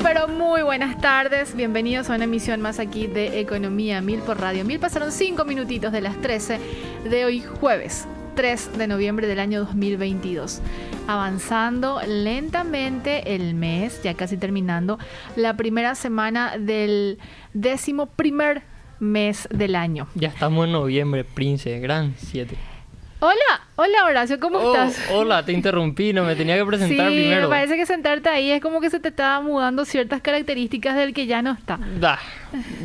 pero muy buenas tardes. Bienvenidos a una emisión más aquí de Economía 1000 por Radio 1000. Pasaron 5 minutitos de las 13 de hoy jueves 3 de noviembre del año 2022. Avanzando lentamente el mes, ya casi terminando la primera semana del 11º mes del año. Ya estamos en noviembre, Prince, gran 7. Hola Horacio, ¿cómo estás? Hola, te interrumpí, no me tenía que presentar primero. Me parece que sentarte ahí es como que se te estaba mudando ciertas características del que ya no está.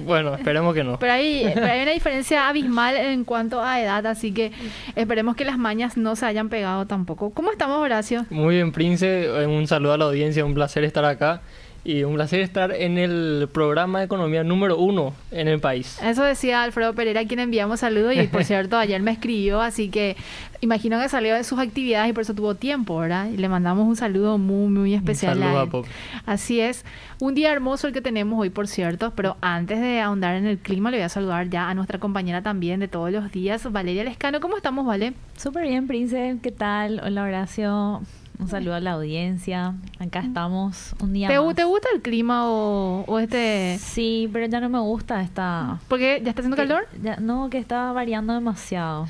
Bueno, esperemos que no. Pero hay una diferencia abismal en cuanto a edad, así que esperemos que las mañas no se hayan pegado tampoco. ¿Cómo estamos, Horacio? Muy bien, Prince, un saludo a la audiencia, un placer estar acá. Y un placer estar en el programa de economía número 1 en el país. Eso decía Alfredo Pereira, a quien enviamos saludos. Y por cierto, ayer me escribió, así que imagino que salió de sus actividades y por eso tuvo tiempo, ¿verdad? Y le mandamos un saludo muy, muy especial un saludo a él. A Pop. Así es. Un día hermoso el que tenemos hoy, por cierto. Pero antes de ahondar en el clima, le voy a saludar ya a nuestra compañera también de todos los días, Valeria Lescano. ¿Cómo estamos, Vale? Súper bien, Prince. ¿Qué tal? Hola, Horacio. Un saludo a la audiencia. Acá estamos un día más. ¿Te gusta el clima o este...? Sí, pero ya no me gusta esta... ¿Por qué? ¿Ya está haciendo calor? No, que está variando demasiado.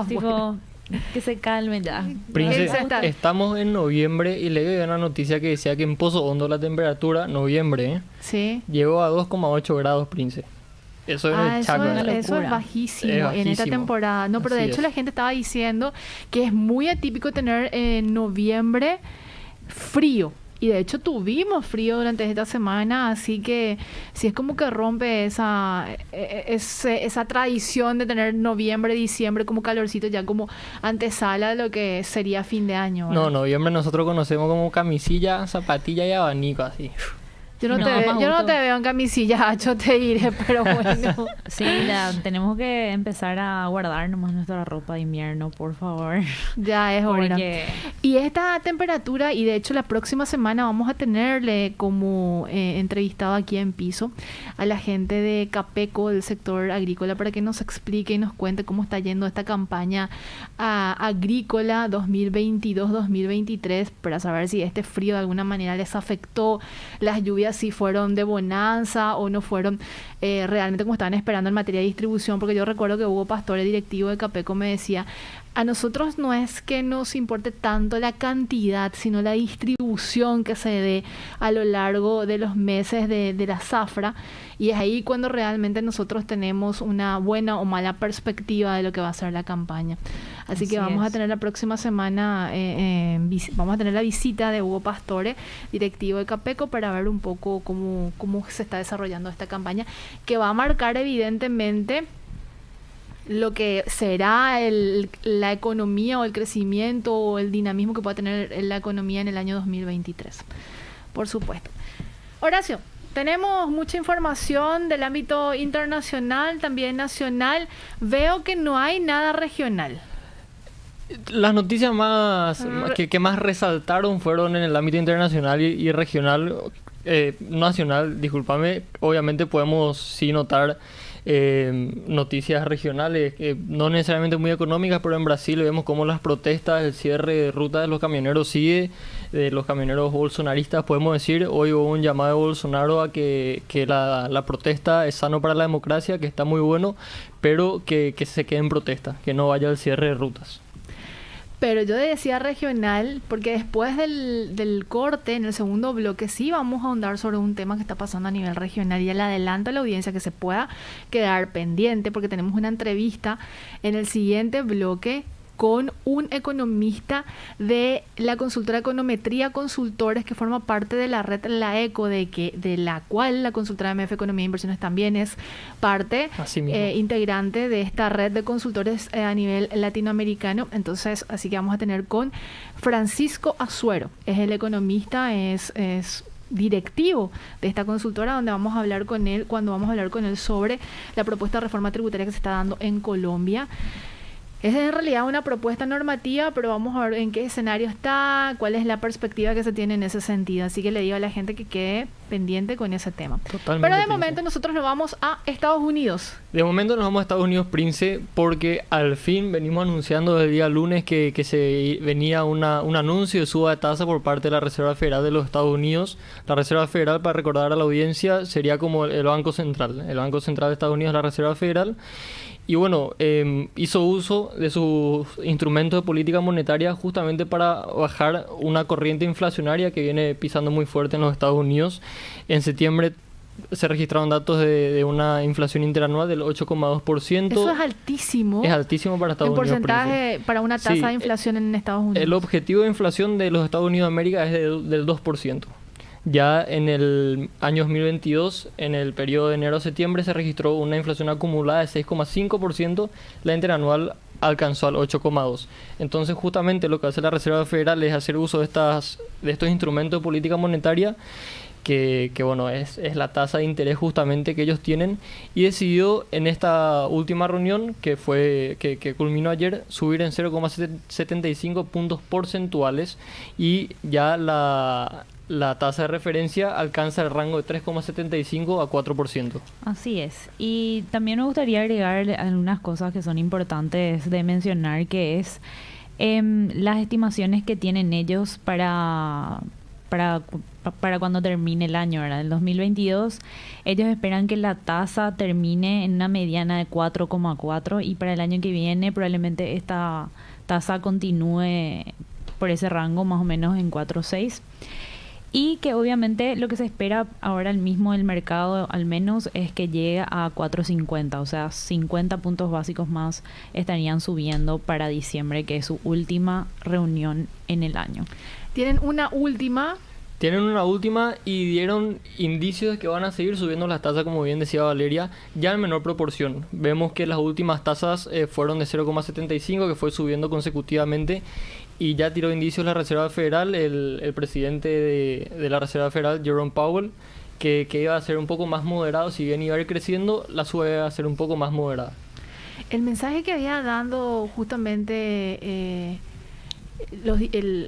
Bueno. Que se calme ya. Prince, estamos en noviembre y leí una noticia que decía que en Pozo Hondo la temperatura, noviembre, sí, llegó a 2,8 grados, Prince. Eso es eso es bajísimo en esta temporada. No, pero de hecho la gente estaba diciendo que es muy atípico tener en noviembre frío. Y de hecho tuvimos frío durante esta semana, así que sí es como que rompe esa tradición de tener noviembre, diciembre como calorcito, ya como antesala de lo que sería fin de año, ¿verdad? No, noviembre nosotros conocemos como camisilla, zapatilla y abanico, así. Yo no te veo en camisilla, yo te iré, pero bueno. Sí, tenemos que empezar a guardar nomás nuestra ropa de invierno, por favor. Ya es hora. Y esta temperatura, y de hecho la próxima semana vamos a tenerle como entrevistado aquí en Piso a la gente de Capeco, del sector agrícola, para que nos explique y nos cuente cómo está yendo esta campaña agrícola 2022-2023, para saber si este frío de alguna manera les afectó, las lluvias si fueron de bonanza o no fueron realmente como estaban esperando en materia de distribución, porque yo recuerdo que Hugo Pastore, directivo de Capeco, me decía: a nosotros no es que nos importe tanto la cantidad, sino la distribución que se dé a lo largo de los meses de la zafra, y es ahí cuando realmente nosotros tenemos una buena o mala perspectiva de lo que va a ser la campaña. Así que vamos a tener la próxima semana, vamos a tener la visita de Hugo Pastore, directivo de Capeco, para ver un poco cómo se está desarrollando esta campaña, que va a marcar evidentemente lo que será la economía o el crecimiento o el dinamismo que pueda tener la economía en el año 2023, por supuesto. Horacio, tenemos mucha información del ámbito internacional, también nacional. Veo que no hay nada regional. Las noticias que más resaltaron fueron en el ámbito internacional y regional, nacional, discúlpame. Obviamente podemos sí notar noticias regionales, no necesariamente muy económicas, pero en Brasil vemos cómo las protestas, el cierre de ruta de los camioneros sigue, de los camioneros bolsonaristas, podemos decir. Hoy hubo un llamado de Bolsonaro a que la protesta es sano para la democracia, que está muy bueno, pero que se quede en protesta, que no vaya al cierre de rutas. Pero yo decía regional porque después del corte, en el segundo bloque, sí vamos a ahondar sobre un tema que está pasando a nivel regional, y le adelanto a la audiencia que se pueda quedar pendiente porque tenemos una entrevista en el siguiente bloque con un economista de la consultora Econometría Consultores, que forma parte de la red La Eco, de la cual la consultora MF Economía e Inversiones también es parte integrante de esta red de consultores a nivel latinoamericano. Entonces, así que vamos a tener con Francisco Azuero, es el economista, es directivo de esta consultora, donde vamos a hablar con él sobre la propuesta de reforma tributaria que se está dando en Colombia. Es en realidad una propuesta normativa, pero vamos a ver en qué escenario está, cuál es la perspectiva que se tiene en ese sentido. Así que le digo a la gente que quede pendiente con ese tema. Totalmente. Pero de momento nosotros nos vamos a Estados Unidos. De momento nos vamos a Estados Unidos, Prince, porque al fin venimos anunciando desde el día lunes que se venía un anuncio de suba de tasa por parte de la Reserva Federal de los Estados Unidos. La Reserva Federal, para recordar a la audiencia, sería como el Banco Central. El Banco Central de Estados Unidos es la Reserva Federal. Y bueno, hizo uso de sus instrumentos de política monetaria justamente para bajar una corriente inflacionaria que viene pisando muy fuerte en los Estados Unidos. En septiembre se registraron datos de una inflación interanual del 8,2%. Eso es altísimo. Es altísimo para Estados Unidos. En porcentaje para una tasa de inflación en Estados Unidos. El objetivo de inflación de los Estados Unidos de América es del 2%. Ya en el año 2022, en el periodo de enero a septiembre, se registró una inflación acumulada de 6,5%, la interanual alcanzó al 8,2%. Entonces, justamente lo que hace la Reserva Federal es hacer uso de estos instrumentos de política monetaria, que bueno, es la tasa de interés justamente que ellos tienen, y decidió en esta última reunión, que culminó ayer, subir en 0,75 puntos porcentuales, y ya la tasa de referencia alcanza el rango de 3,75 a 4%. Así es. Y también me gustaría agregar algunas cosas que son importantes de mencionar, que es las estimaciones que tienen ellos para cuando termine el año, ¿verdad? El 2022, ellos esperan que la tasa termine en una mediana de 4,4 y para el año que viene probablemente esta tasa continúe por ese rango más o menos en 4,6. Y que obviamente lo que se espera ahora mismo del mercado al menos es que llegue a 4,50, o sea, 50 puntos básicos más estarían subiendo para diciembre, que es su última reunión en el año. Tienen una última y dieron indicios de que van a seguir subiendo las tasas, como bien decía Valeria, ya en menor proporción. Vemos que las últimas tasas fueron de 0,75, que fue subiendo consecutivamente, y ya tiró indicios la Reserva Federal, el presidente de la Reserva Federal, Jerome Powell, que iba a ser un poco más moderado. Si bien iba a ir creciendo, la suba iba a ser un poco más moderada. El mensaje que había dando justamente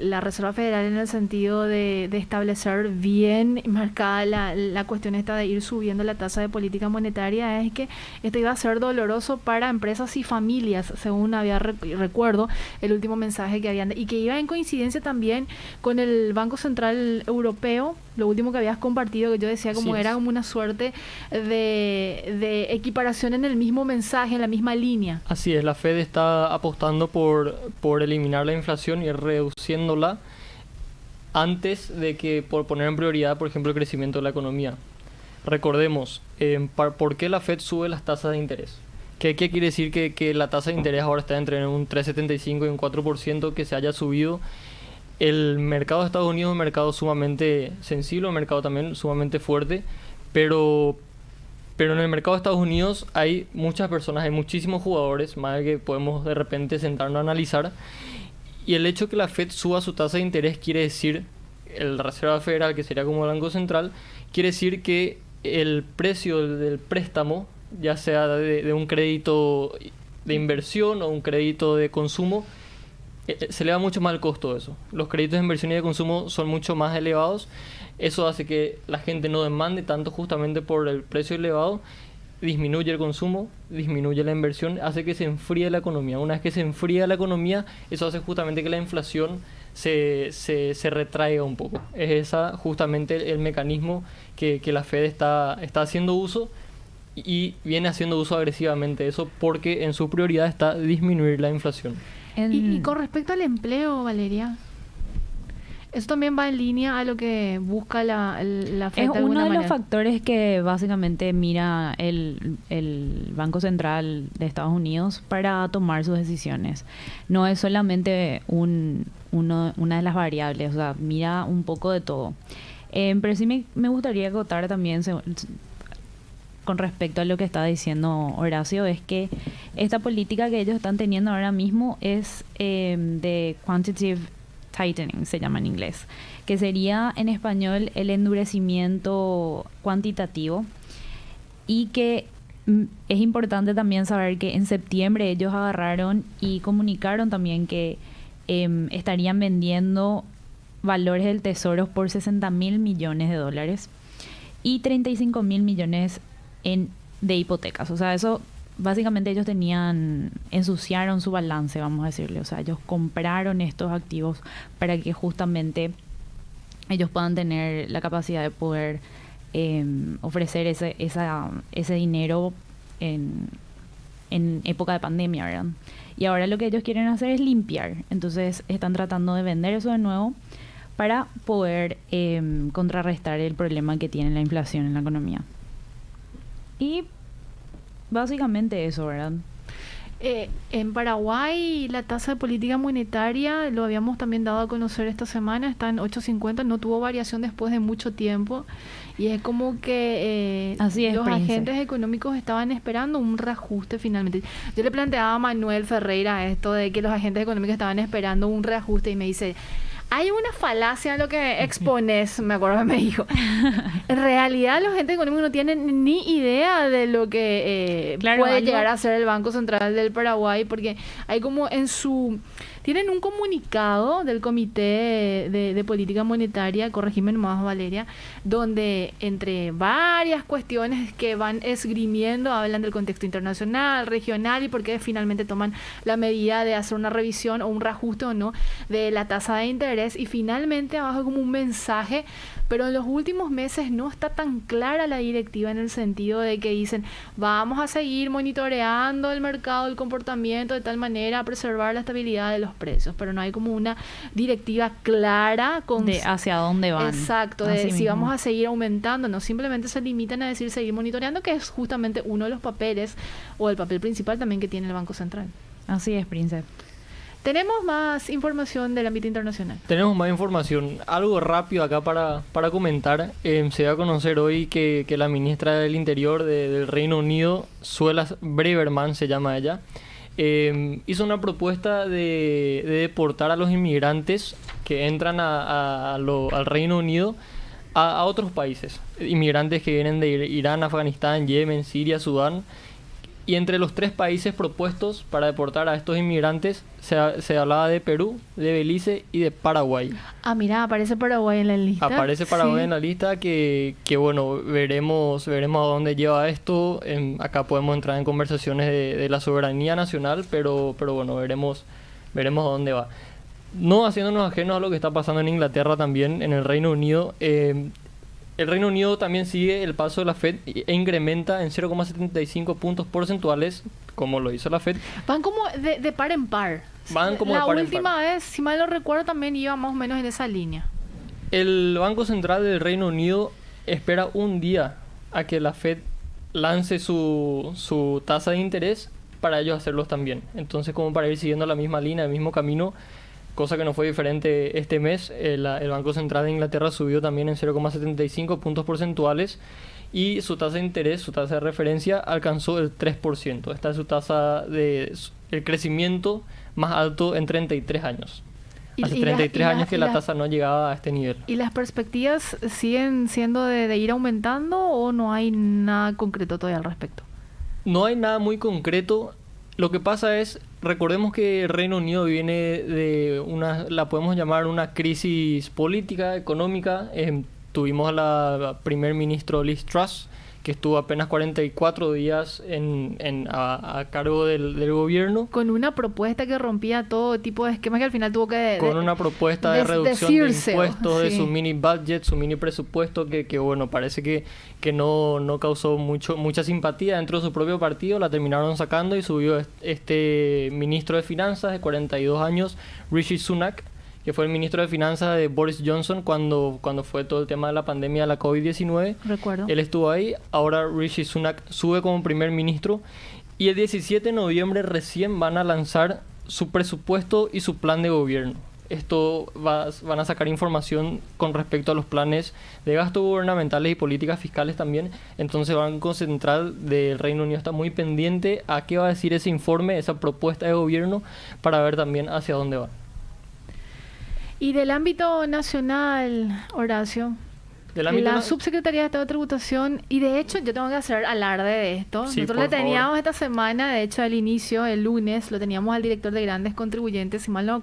la Reserva Federal en el sentido de establecer bien marcada la cuestión esta de ir subiendo la tasa de política monetaria, es que esto iba a ser doloroso para empresas y familias, según había recuerdo el último mensaje que habían, y que iba en coincidencia también con el Banco Central Europeo, lo último que habías compartido, que yo decía como era como una suerte de equiparación en el mismo mensaje, en la misma línea. Así es, la Fed está apostando por eliminar la inflación y reduciéndola antes de que por poner en prioridad, por ejemplo, el crecimiento de la economía. Recordemos, ¿por qué la Fed sube las tasas de interés? ¿Qué quiere decir que la tasa de interés ahora está entre un 3,75 y un 4%, que se haya subido? El mercado de Estados Unidos es un mercado sumamente sensible, un mercado también sumamente fuerte, pero en el mercado de Estados Unidos hay muchas personas, hay muchísimos jugadores, más de que podemos de repente sentarnos a analizar, y el hecho de que la Fed suba su tasa de interés quiere decir, la Reserva Federal, que sería como el Banco Central, quiere decir que el precio del préstamo, ya sea de un crédito de inversión o un crédito de consumo, se eleva mucho más el costo de eso. Los créditos de inversión y de consumo son mucho más elevados. Eso hace que la gente no demande tanto justamente por el precio elevado. Disminuye el consumo, disminuye la inversión, hace que se enfríe la economía. Una vez que se enfría la economía, eso hace justamente que la inflación se retraiga un poco. Es esa justamente el mecanismo que la Fed está haciendo uso, y viene haciendo uso agresivamente de eso, porque en su prioridad está disminuir la inflación. Y con respecto al empleo, Valeria, eso también va en línea a lo que busca la Fed. Es uno de los factores que básicamente mira el Banco Central de Estados Unidos para tomar sus decisiones. No es solamente una de las variables, o sea, mira un poco de todo. Pero sí me gustaría acotar también con respecto a lo que está diciendo Horacio, es que esta política que ellos están teniendo ahora mismo es de quantitative tightening, se llama en inglés, que sería en español el endurecimiento cuantitativo, y que es importante también saber que en septiembre ellos agarraron y comunicaron también que estarían vendiendo valores del tesoro por 60.000 millones de dólares y 35.000 millones de hipotecas. O sea, eso básicamente ellos ensuciaron su balance, vamos a decirle. O sea, ellos compraron estos activos para que justamente ellos puedan tener la capacidad de poder ofrecer ese dinero en época de pandemia, ¿verdad? Y ahora lo que ellos quieren hacer es limpiar. Entonces están tratando de vender eso de nuevo para poder contrarrestar el problema que tiene la inflación en la economía. Y básicamente eso, ¿verdad? En Paraguay la tasa de política monetaria, lo habíamos también dado a conocer esta semana, está en 8.50, no tuvo variación después de mucho tiempo y es como que los agentes económicos estaban esperando un reajuste finalmente. Yo le planteaba a Manuel Ferreira esto de que los agentes económicos estaban esperando un reajuste y me dice... Hay una falacia en lo que expones, me acuerdo que me dijo. En realidad los agentes económicos no tienen ni idea de lo que puede llegar a ser el Banco Central del Paraguay, porque hay como tienen un comunicado del Comité de Política Monetaria, corregime nomás Valeria, donde entre varias cuestiones que van esgrimiendo, hablan del contexto internacional, regional y por qué finalmente toman la medida de hacer una revisión o un reajuste o no de la tasa de interés y finalmente abajo como un mensaje, pero en los últimos meses no está tan clara la directiva en el sentido de que dicen vamos a seguir monitoreando el mercado, el comportamiento de tal manera a preservar la estabilidad de los precios, pero no hay como una directiva clara de hacia dónde van. Exacto, de si vamos a seguir aumentando, no simplemente se limitan a decir seguir monitoreando, que es justamente uno de los papeles o el papel principal también que tiene el Banco Central. Así es, Prince. ¿Tenemos más información del ámbito internacional? Tenemos más información. Algo rápido acá para comentar. Se da a conocer hoy que la ministra del Interior del Reino Unido, Suella Braverman se llama ella, hizo una propuesta de deportar a los inmigrantes que entran al Reino Unido a otros países. Inmigrantes que vienen de Irán, Afganistán, Yemen, Siria, Sudán. Y entre los 3 países propuestos para deportar a estos inmigrantes se hablaba de Perú, de Belice y de Paraguay. Ah, mira, aparece Paraguay en la lista. Aparece Paraguay en la lista que bueno, veremos a dónde lleva esto. Acá podemos entrar en conversaciones de la soberanía nacional, pero bueno, veremos a dónde va. No haciéndonos ajenos a lo que está pasando en Inglaterra también, en el Reino Unido. El Reino Unido también sigue el paso de la Fed e incrementa en 0,75 puntos porcentuales, como lo hizo la Fed. Van como de par en par. Van como de par en par. La última vez, si mal no recuerdo, también iba más o menos en esa línea. El Banco Central del Reino Unido espera un día a que la Fed lance su tasa de interés para ellos hacerlos también. Entonces, como para ir siguiendo la misma línea, el mismo camino, cosa que no fue diferente este mes, el Banco Central de Inglaterra subió también en 0,75 puntos porcentuales y su tasa de interés, su tasa de referencia, alcanzó el 3%. Esta es su tasa el crecimiento más alto en 33 años. Hace 33 años que la tasa no llegaba a este nivel. ¿Y las perspectivas siguen siendo de ir aumentando o no hay nada concreto todavía al respecto? No hay nada muy concreto. Lo que pasa es, recordemos que el Reino Unido viene de la podemos llamar una crisis política, económica. Tuvimos a la primer ministro Liz Truss, que estuvo apenas 44 días a cargo del gobierno. Con una propuesta que rompía todo tipo de esquemas que al final tuvo que... Con una propuesta de reducción de impuestos, de su mini budget, su mini presupuesto, que bueno, parece que no causó mucha simpatía dentro de su propio partido. La terminaron sacando y subió este ministro de Finanzas de 42 años, Rishi Sunak, que fue el ministro de Finanzas de Boris Johnson cuando fue todo el tema de la pandemia de la COVID-19. Recuerdo. Él estuvo ahí. Ahora Rishi Sunak sube como primer ministro y el 17 de noviembre recién van a lanzar su presupuesto y su plan de gobierno. Esto van a sacar información con respecto a los planes de gasto gubernamentales y políticas fiscales también. Entonces el Banco Central del Reino Unido está muy pendiente a qué va a decir ese informe, esa propuesta de gobierno, para ver también hacia dónde va. Y del ámbito nacional, Horacio. La Subsecretaría de Estado de Tributación, y de hecho yo tengo que hacer alarde de esto. Sí, nosotros le teníamos esta semana, de hecho al inicio, el lunes, lo teníamos al director de grandes contribuyentes, si mal no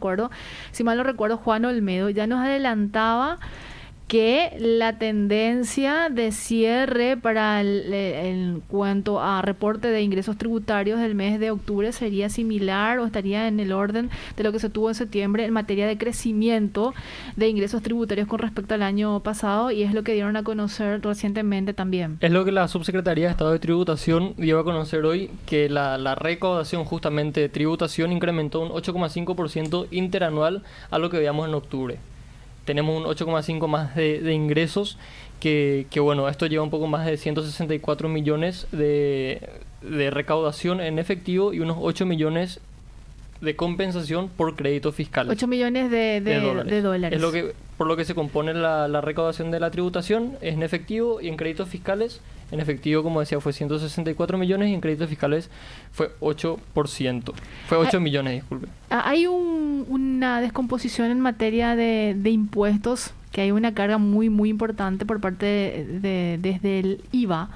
recuerdo, Juan Olmedo, ya nos adelantaba que la tendencia de cierre para en cuanto a reporte de ingresos tributarios del mes de octubre sería similar o estaría en el orden de lo que se tuvo en septiembre en materia de crecimiento de ingresos tributarios con respecto al año pasado, y es lo que dieron a conocer recientemente también. Es lo que la Subsecretaría de Estado de Tributación dio a conocer hoy, que la recaudación justamente de tributación incrementó un 8,5% interanual a lo que veíamos en octubre. Tenemos un 8,5 más de ingresos, que bueno, esto lleva un poco más de 164 millones de recaudación en efectivo y unos 8 millones de compensación por crédito fiscal. 8 millones de dólares. Es por lo que se compone la recaudación de la tributación, es en efectivo y en créditos fiscales. En efectivo, como decía, fue 164 millones y en créditos fiscales fue 8%. Fue 8 millones, disculpe. Hay una descomposición en materia de impuestos, que hay una carga muy, muy importante por parte desde el IVA.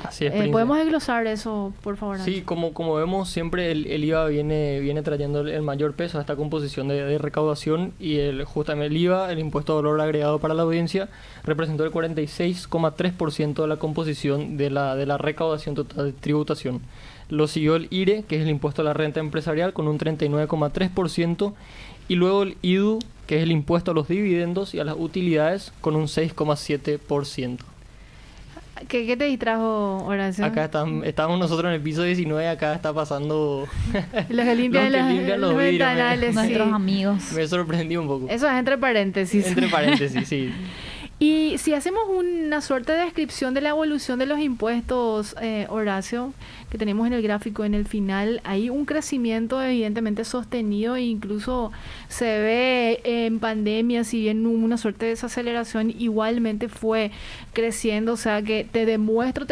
Así es, ¿podemos desglosar eso, por favor? Sí, como vemos, siempre el IVA viene trayendo el mayor peso a esta composición de recaudación, y justamente el IVA, el impuesto de valor agregado para la audiencia, representó el 46,3% de la composición de la recaudación total de tributación. Lo siguió el IRE, que es el impuesto a la renta empresarial, con un 39,3%, y luego el IDU, que es el impuesto a los dividendos y a las utilidades, con un 6,7%. ¿Qué te distrajo, Horacio? Acá estamos nosotros en el piso 19, acá está pasando los que limpian los ventanales, nuestros amigos. Me sorprendí un poco. Eso es entre paréntesis. Entre paréntesis, sí. Y si hacemos una suerte de descripción de la evolución de los impuestos, Horacio, que tenemos en el gráfico en el final, hay un crecimiento evidentemente sostenido e incluso se ve en pandemia, si bien una suerte de desaceleración, igualmente fue creciendo, o sea que te muestra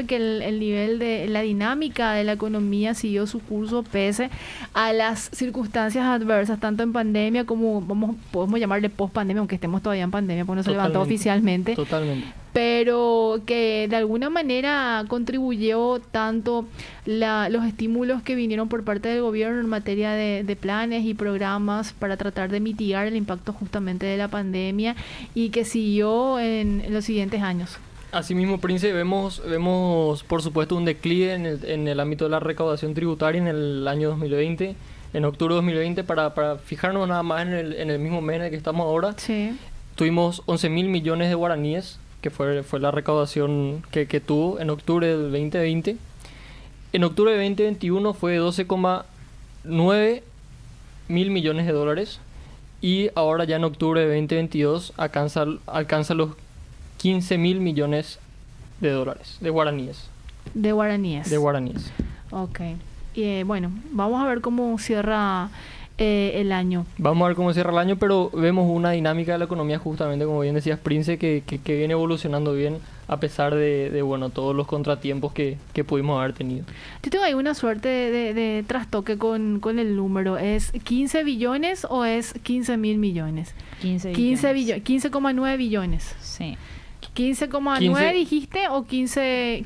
que el nivel de la dinámica de la economía siguió su curso pese a las circunstancias adversas, tanto en pandemia como podemos llamarle post pandemia, aunque estemos todavía en pandemia, porque no se levantó oficialmente. Totalmente. Pero que de alguna manera contribuyó tanto los estímulos que vinieron por parte del gobierno en materia de planes y programas para tratar de mitigar el impacto justamente de la pandemia, y que siguió en los siguientes años. Asimismo, Prince, vemos por supuesto un declive en el ámbito de la recaudación tributaria en el año 2020, en octubre de 2020, para fijarnos nada más en el mismo mes en el que estamos ahora. Sí. Tuvimos 11.000 millones de guaraníes, que fue la recaudación que tuvo en octubre del 2020. En octubre de 2021 fue 12,9 mil millones de dólares, y ahora ya en octubre de 2022 alcanza los 15.000 millones de dólares, de guaraníes. De guaraníes. Ok. Bueno, vamos a ver cómo cierra el año. Vamos a ver cómo cierra el año, pero vemos una dinámica de la economía, justamente como bien decías, Prince, que viene evolucionando bien a pesar de bueno, todos los contratiempos que pudimos haber tenido. Yo tengo ahí una suerte de trastoque con el número. ¿Es 15 billones o es 15.000 millones? 15,9 billones. Sí. 15,9 dijiste, o 15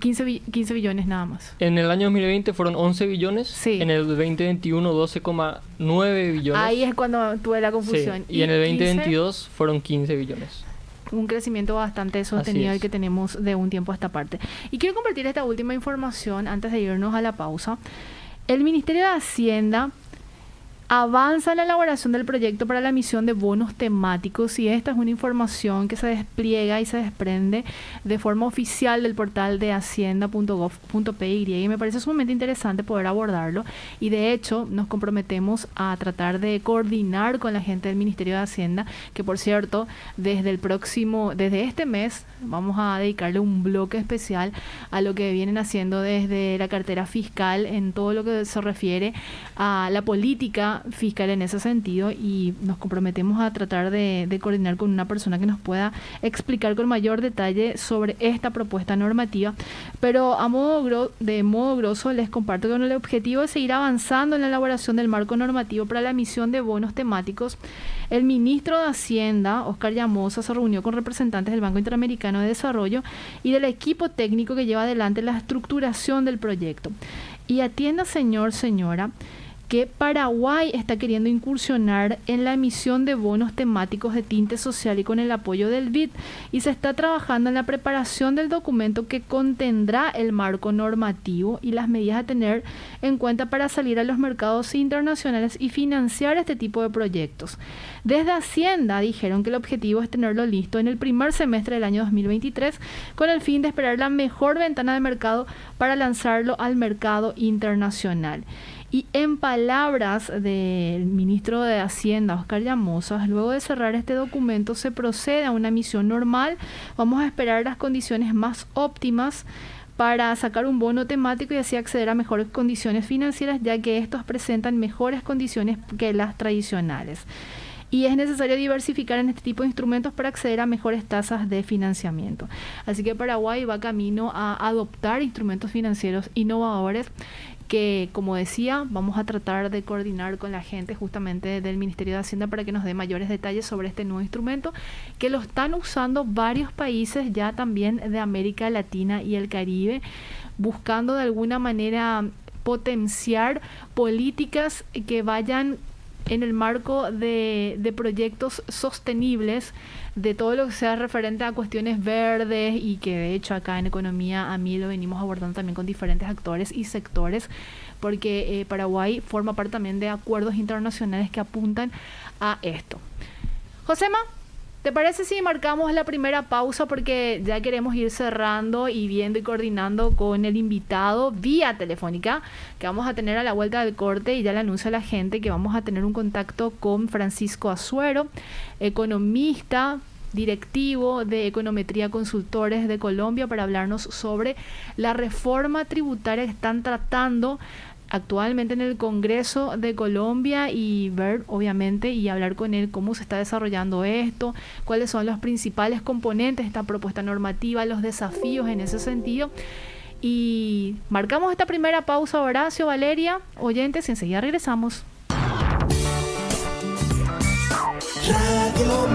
billones nada más. En el año 2020 fueron 11 billones, sí. En el 2021 12,9 billones. Ahí es cuando tuve la confusión. Sí. Y en el 2022 fueron 15 billones. Un crecimiento bastante sostenido el que tenemos de un tiempo a esta parte. Y quiero compartir esta última información antes de irnos a la pausa. El Ministerio de Hacienda avanza en la elaboración del proyecto para la emisión de bonos temáticos, y esta es una información que se despliega y se desprende de forma oficial del portal de hacienda.gov.py, y me parece sumamente interesante poder abordarlo, y de hecho nos comprometemos a tratar de coordinar con la gente del Ministerio de Hacienda, que por cierto desde este mes vamos a dedicarle un bloque especial a lo que vienen haciendo desde la cartera fiscal en todo lo que se refiere a la política política fiscal en ese sentido y nos comprometemos a tratar de coordinar con una persona que nos pueda explicar con mayor detalle sobre esta propuesta normativa. Pero de modo grosso les comparto que con el objetivo de seguir avanzando en la elaboración del marco normativo para la emisión de bonos temáticos, el ministro de Hacienda, Oscar Llamosa, se reunió con representantes del Banco Interamericano de Desarrollo y del equipo técnico que lleva adelante la estructuración del proyecto. Y atienda, señora, que Paraguay está queriendo incursionar en la emisión de bonos temáticos de tinte social y con el apoyo del BID, y se está trabajando en la preparación del documento que contendrá el marco normativo y las medidas a tener en cuenta para salir a los mercados internacionales y financiar este tipo de proyectos. Desde Hacienda dijeron que el objetivo es tenerlo listo en el primer semestre del año 2023 con el fin de esperar la mejor ventana de mercado para lanzarlo al mercado internacional. Y en palabras del ministro de Hacienda, Oscar Llamosa, luego de cerrar este documento se procede a una emisión normal. Vamos a esperar las condiciones más óptimas para sacar un bono temático y así acceder a mejores condiciones financieras, ya que estos presentan mejores condiciones que las tradicionales. Y es necesario diversificar en este tipo de instrumentos para acceder a mejores tasas de financiamiento. Así que Paraguay va camino a adoptar instrumentos financieros innovadores que, como decía, vamos a tratar de coordinar con la gente justamente del Ministerio de Hacienda para que nos dé mayores detalles sobre este nuevo instrumento, que lo están usando varios países ya también de América Latina y el Caribe, buscando de alguna manera potenciar políticas que vayan en el marco de proyectos sostenibles, de todo lo que sea referente a cuestiones verdes, y que de hecho acá en Economía a mí lo venimos abordando también con diferentes actores y sectores, porque Paraguay forma parte también de acuerdos internacionales que apuntan a esto. Josema, ¿te parece si marcamos la primera pausa? Porque ya queremos ir cerrando y viendo y coordinando con el invitado vía telefónica que vamos a tener a la vuelta del corte, y ya le anuncio a la gente que vamos a tener un contacto con Francisco Azuero, economista, directivo de Econometría Consultores de Colombia, para hablarnos sobre la reforma tributaria que están tratando actualmente en el Congreso de Colombia, y ver, obviamente, y hablar con él cómo se está desarrollando esto, cuáles son los principales componentes de esta propuesta normativa, los desafíos en ese sentido. Y marcamos esta primera pausa, Horacio, Valeria, oyentes, y enseguida regresamos. Radio